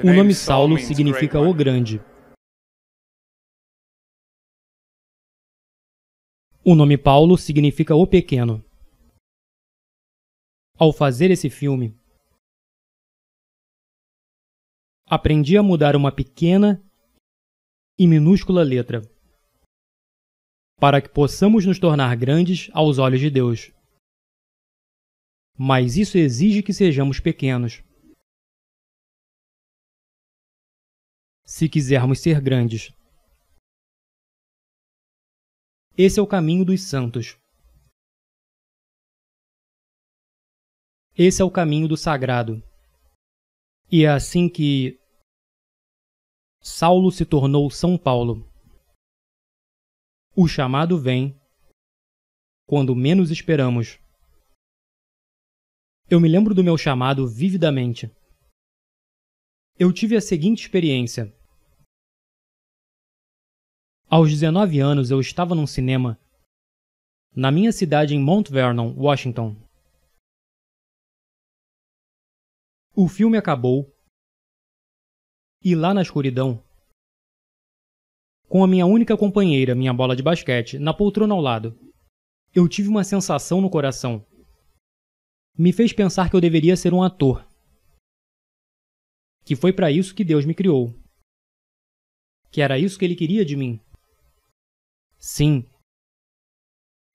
O nome Saulo significa o grande. O nome Paulo significa o pequeno. Ao fazer esse filme, aprendi a mudar uma pequena e minúscula letra, para que possamos nos tornar grandes aos olhos de Deus. Mas isso exige que sejamos pequenos. Se quisermos ser grandes. Esse é o caminho dos santos. Esse é o caminho do sagrado. E é assim que Saulo se tornou São Paulo. O chamado vem quando menos esperamos. Eu me lembro do meu chamado vividamente. Eu tive a seguinte experiência. Aos 19 anos, eu estava num cinema na minha cidade em Mount Vernon, Washington. O filme acabou e lá na escuridão, com a minha única companheira, minha bola de basquete, na poltrona ao lado, eu tive uma sensação no coração. Me fez pensar que eu deveria ser um ator. Que foi para isso que Deus me criou. Que era isso que Ele queria de mim. Sim.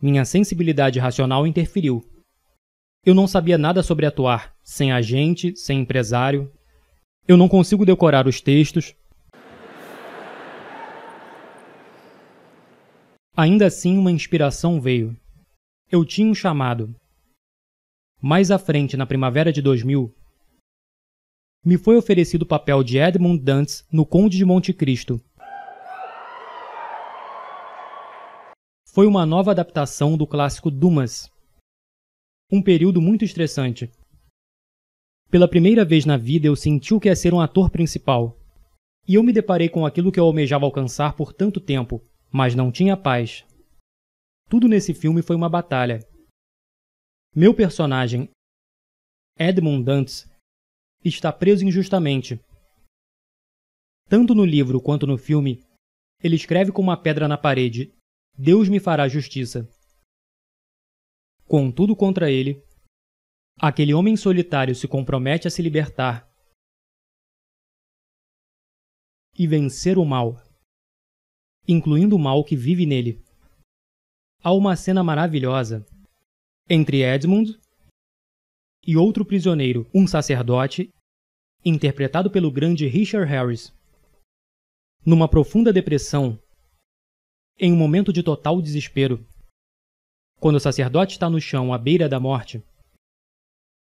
Minha sensibilidade racional interferiu. Eu não sabia nada sobre atuar, sem agente, sem empresário. Eu não consigo decorar os textos. Ainda assim, uma inspiração veio. Eu tinha um chamado. Mais à frente, na primavera de 2000, me foi oferecido o papel de Edmund Dantes no Conde de Monte Cristo. Foi uma nova adaptação do clássico Dumas. Um período muito estressante. Pela primeira vez na vida eu senti o que é ser um ator principal. E eu me deparei com aquilo que eu almejava alcançar por tanto tempo, mas não tinha paz. Tudo nesse filme foi uma batalha. Meu personagem, Edmund Dantes, está preso injustamente. Tanto no livro quanto no filme, ele escreve com uma pedra na parede: Deus me fará justiça. Com tudo contra ele, aquele homem solitário se compromete a se libertar e vencer o mal, incluindo o mal que vive nele. Há uma cena maravilhosa entre Edmund e outro prisioneiro, um sacerdote, interpretado pelo grande Richard Harris. Numa profunda depressão, em um momento de total desespero, quando o sacerdote está no chão à beira da morte,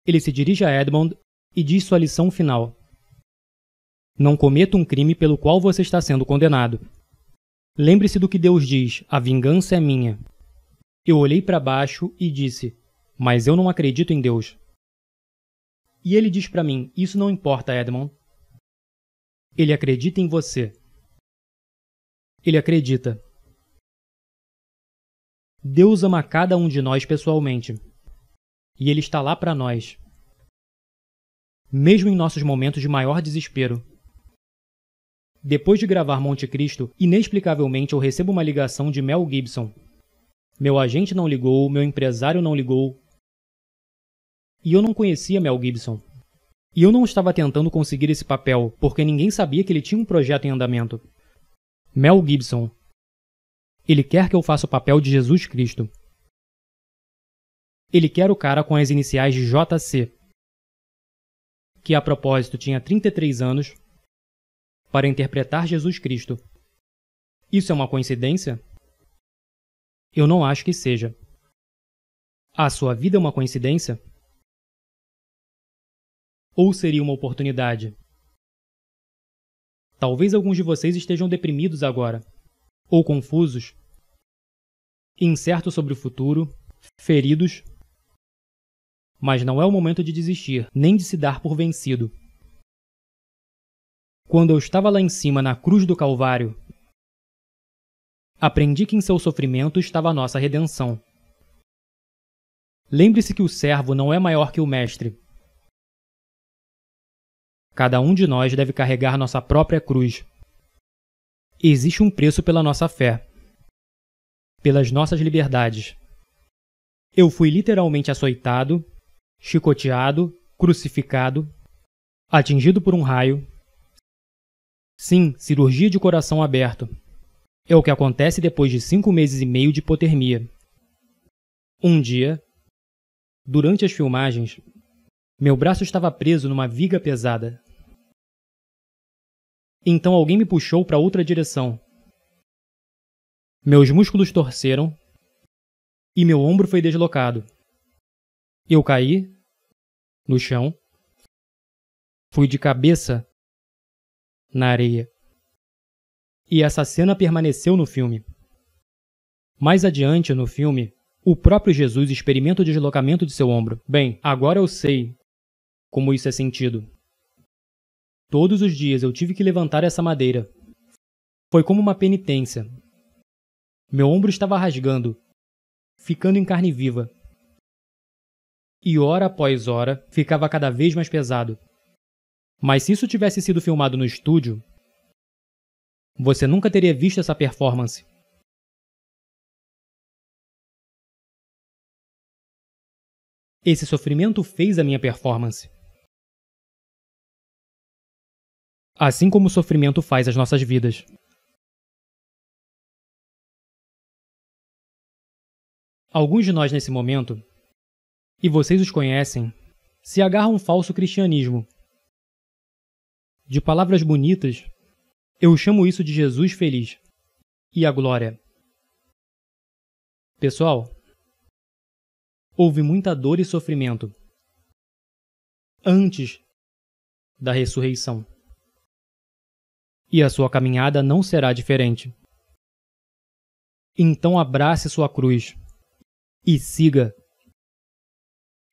ele se dirige a Edmund e diz sua lição final: Não cometa um crime pelo qual você está sendo condenado. Lembre-se do que Deus diz: a vingança é minha. Eu olhei para baixo e disse: Mas eu não acredito em Deus. E ele diz para mim: Isso não importa, Edmund. Ele acredita em você. Ele acredita. Deus ama cada um de nós pessoalmente. E Ele está lá para nós. Mesmo em nossos momentos de maior desespero. Depois de gravar Monte Cristo, inexplicavelmente eu recebo uma ligação de Mel Gibson. Meu agente não ligou, meu empresário não ligou. E eu não conhecia Mel Gibson. E eu não estava tentando conseguir esse papel, porque ninguém sabia que ele tinha um projeto em andamento. Mel Gibson. Ele quer que eu faça o papel de Jesus Cristo. Ele quer o cara com as iniciais de JC, que a propósito tinha 33 anos, para interpretar Jesus Cristo. Isso é uma coincidência? Eu não acho que seja. A sua vida é uma coincidência? Ou seria uma oportunidade? Talvez alguns de vocês estejam deprimidos agora, ou confusos, incertos sobre o futuro, feridos. Mas não é o momento de desistir, nem de se dar por vencido. Quando eu estava lá em cima na cruz do Calvário, aprendi que em seu sofrimento estava a nossa redenção. Lembre-se que o servo não é maior que o mestre. Cada um de nós deve carregar nossa própria cruz. Existe um preço pela nossa fé, pelas nossas liberdades. Eu fui literalmente açoitado, chicoteado, crucificado, atingido por um raio. Sim, cirurgia de coração aberto. É o que acontece depois de 5 meses e meio de hipotermia. Um dia, durante as filmagens, meu braço estava preso numa viga pesada. Então alguém me puxou para outra direção. Meus músculos torceram e meu ombro foi deslocado. Eu caí no chão, fui de cabeça na areia. E essa cena permaneceu no filme. Mais adiante no filme, o próprio Jesus experimenta o deslocamento de seu ombro. Bem, agora eu sei como isso é sentido. Todos os dias eu tive que levantar essa madeira. Foi como uma penitência. Meu ombro estava rasgando, ficando em carne viva. E hora após hora, ficava cada vez mais pesado. Mas se isso tivesse sido filmado no estúdio, você nunca teria visto essa performance. Esse sofrimento fez a minha performance. Assim como o sofrimento faz as nossas vidas. Alguns de nós nesse momento, e vocês os conhecem, se agarram a um falso cristianismo. De palavras bonitas, eu chamo isso de Jesus feliz e a glória. Pessoal, houve muita dor e sofrimento antes da ressurreição. E a sua caminhada não será diferente. Então abrace sua cruz e siga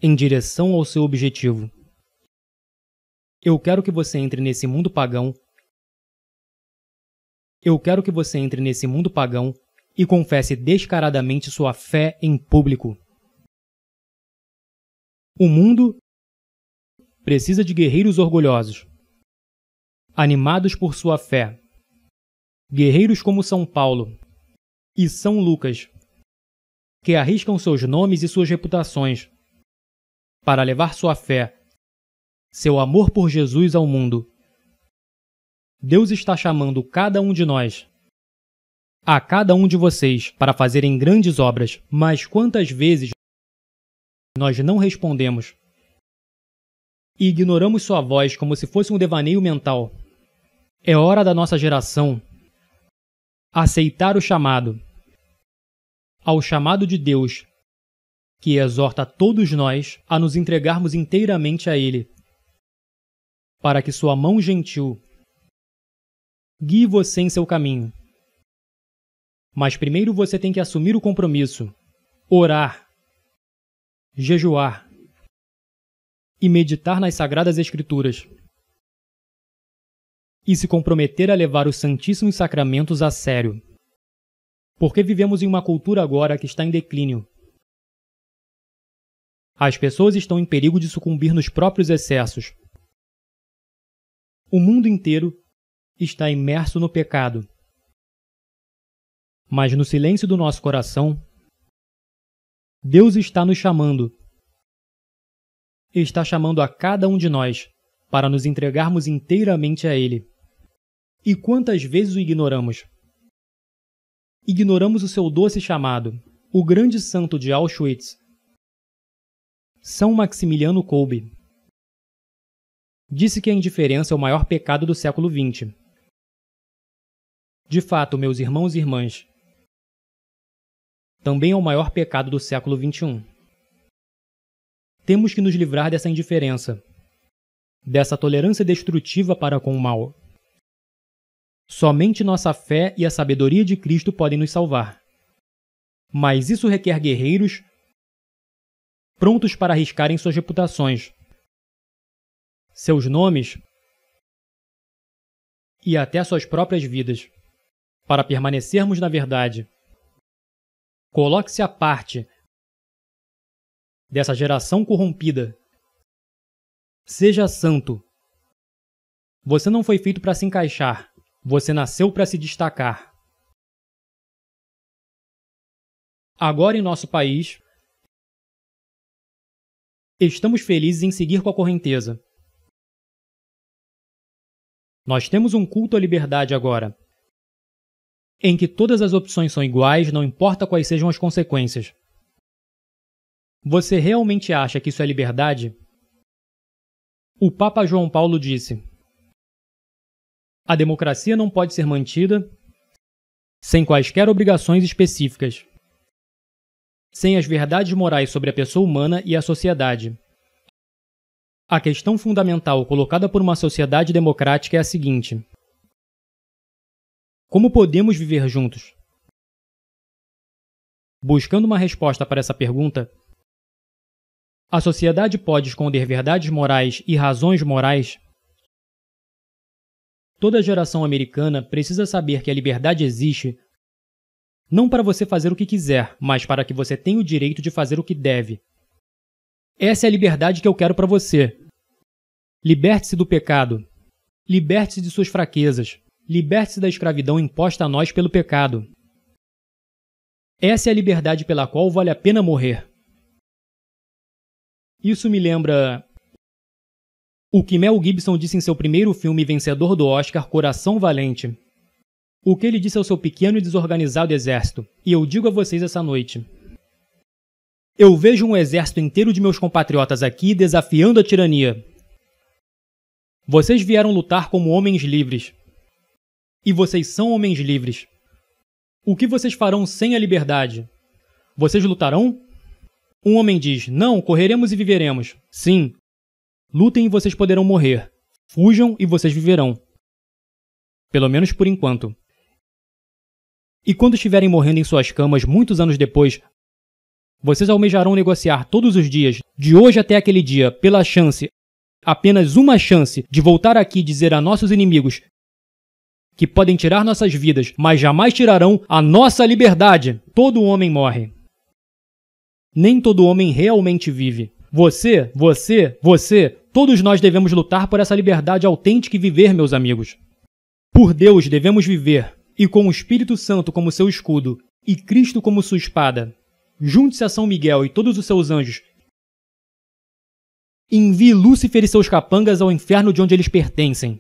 em direção ao seu objetivo. Eu quero que você entre nesse mundo pagão. Eu quero que você entre nesse mundo pagão e confesse descaradamente sua fé em público. O mundo precisa de guerreiros orgulhosos, animados por sua fé. Guerreiros como São Paulo e São Lucas, que arriscam seus nomes e suas reputações para levar sua fé, seu amor por Jesus ao mundo. Deus está chamando cada um de nós, a cada um de vocês, para fazerem grandes obras, mas quantas vezes nós não respondemos e ignoramos sua voz como se fosse um devaneio mental? É hora da nossa geração aceitar o chamado, ao chamado de Deus, que exorta todos nós a nos entregarmos inteiramente a Ele, para que sua mão gentil guie você em seu caminho. Mas primeiro você tem que assumir o compromisso, orar, jejuar e meditar nas Sagradas Escrituras, e se comprometer a levar os Santíssimos Sacramentos a sério. Porque vivemos em uma cultura agora que está em declínio. As pessoas estão em perigo de sucumbir nos próprios excessos. O mundo inteiro está imerso no pecado. Mas no silêncio do nosso coração, Deus está nos chamando. Está chamando a cada um de nós para nos entregarmos inteiramente a Ele. E quantas vezes o ignoramos? Ignoramos o seu doce chamado, o grande santo de Auschwitz, São Maximiliano Kolbe. Disse que a indiferença é o maior pecado do século XX. De fato, meus irmãos e irmãs, também é o maior pecado do século XXI. Temos que nos livrar dessa indiferença, dessa tolerância destrutiva para com o mal. Somente nossa fé e a sabedoria de Cristo podem nos salvar. Mas isso requer guerreiros prontos para arriscarem suas reputações, seus nomes e até suas próprias vidas, para permanecermos na verdade. Coloque-se à parte dessa geração corrompida. Seja santo. Você não foi feito para se encaixar. Você nasceu para se destacar. Agora, em nosso país, estamos felizes em seguir com a correnteza. Nós temos um culto à liberdade agora, em que todas as opções são iguais, não importa quais sejam as consequências. Você realmente acha que isso é liberdade? O Papa João Paulo disse: a democracia não pode ser mantida sem quaisquer obrigações específicas, sem as verdades morais sobre a pessoa humana e a sociedade. A questão fundamental colocada por uma sociedade democrática é a seguinte: como podemos viver juntos? Buscando uma resposta para essa pergunta, a sociedade pode esconder verdades morais e razões morais? Toda geração americana precisa saber que a liberdade existe não para você fazer o que quiser, mas para que você tenha o direito de fazer o que deve. Essa é a liberdade que eu quero para você. Liberte-se do pecado. Liberte-se de suas fraquezas. Liberte-se da escravidão imposta a nós pelo pecado. Essa é a liberdade pela qual vale a pena morrer. Isso me lembra o que Mel Gibson disse em seu primeiro filme vencedor do Oscar, Coração Valente. O que ele disse ao seu pequeno e desorganizado exército. E eu digo a vocês essa noite: eu vejo um exército inteiro de meus compatriotas aqui desafiando a tirania. Vocês vieram lutar como homens livres. E vocês são homens livres. O que vocês farão sem a liberdade? Vocês lutarão? Um homem diz: não, correremos e viveremos. Sim. Lutem e vocês poderão morrer. Fujam e vocês viverão. Pelo menos por enquanto. E quando estiverem morrendo em suas camas muitos anos depois, vocês almejarão negociar todos os dias, de hoje até aquele dia, pela chance, apenas uma chance, de voltar aqui e dizer a nossos inimigos que podem tirar nossas vidas, mas jamais tirarão a nossa liberdade. Todo homem morre. Nem todo homem realmente vive. Você, todos nós devemos lutar por essa liberdade autêntica e viver, meus amigos. Por Deus devemos viver, e com o Espírito Santo como seu escudo, e Cristo como sua espada. Junte-se a São Miguel e todos os seus anjos. Envie Lúcifer e seus capangas ao inferno de onde eles pertencem.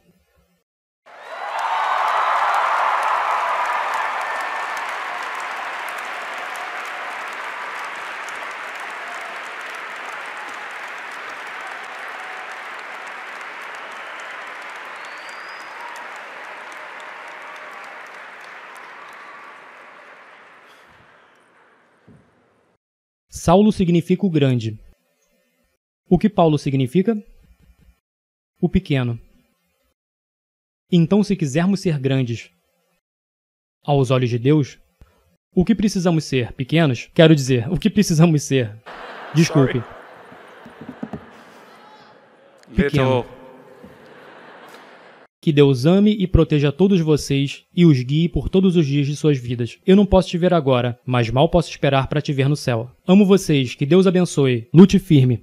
Saulo significa o grande. O que Paulo significa? O pequeno. Então, se quisermos ser grandes aos olhos de Deus, o que precisamos ser? Pequenos? Quero dizer, o que precisamos ser? Desculpe. Pequeno. Que Deus ame e proteja todos vocês e os guie por todos os dias de suas vidas. Eu não posso te ver agora, mas mal posso esperar para te ver no céu. Amo vocês, que Deus abençoe. Lute firme.